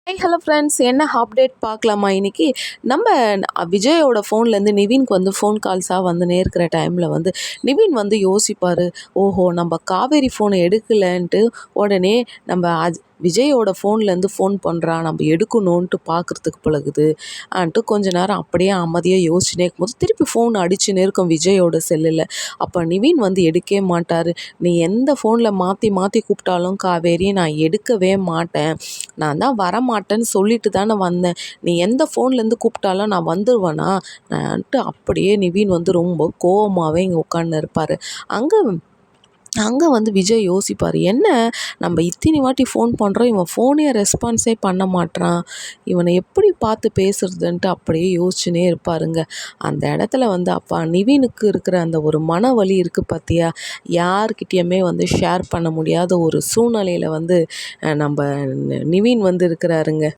Hello friends, என்ன update பார்க்கலாமா இன்னைக்கு? நம்ம விஜயோட ஃபோன்லேருந்து நிவின்க்கு வந்து ஃபோன் கால்ஸாக வந்துன்னே இருக்கிற டைமில் வந்து நிவின் வந்து யோசிப்பார். ஓஹோ, நம்ம காவேரி ஃபோனை எடுக்கலன்ட்டு உடனே நம்ம விஜயோட ஃபோன்லேருந்து ஃபோன் பண்ணுறா, நம்ம எடுக்கணுன்ட்டு பார்க்குறதுக்கு பழகுது கொஞ்ச நேரம் அப்படியே அமைதியாக யோசிச்சுனே இருக்கும்போது திருப்பி ஃபோன் அடிச்சுன்னே இருக்கும் விஜயோட செல்லில். அப்போ நிவின் வந்து எடுக்கவே மாட்டார். நீ எந்த ஃபோனில் மாற்றி மாற்றி கூப்பிட்டாலும் காவேரி நான் எடுக்கவே மாட்டேன், நான் தான் வரமாட்டேன்னு சொல்லிட்டு தானே வந்தேன், நீ எந்த ஃபோன்லேருந்து கூப்பிட்டாலும் நான் வந்துடுவேனா அப்படியே நிவின் வந்து ரொம்ப கோவமாகவே இங்கே உட்காந்து இருப்பார். அங்கே வந்து விஜய் யோசிப்பார், என்ன நம்ம இத்தனை வாட்டி ஃபோன் பண்ணுறோம், இவன் ஃபோனே ரெஸ்பான்ஸே பண்ண மாட்றான், இவனை எப்படி பார்த்து பேசுறதுன்ட்டு அப்படியே யோசிச்சுனே இருப்பாருங்க. அந்த இடத்துல வந்து அப்பா நிவினுக்கு இருக்கிற அந்த ஒரு மன வலி இருக்குது பார்த்தியா, யார்கிட்டயுமே வந்து ஷேர் பண்ண முடியாத ஒரு சூழ்நிலையில் வந்து நம்ம நிவின் வந்து இருக்கிறாருங்க.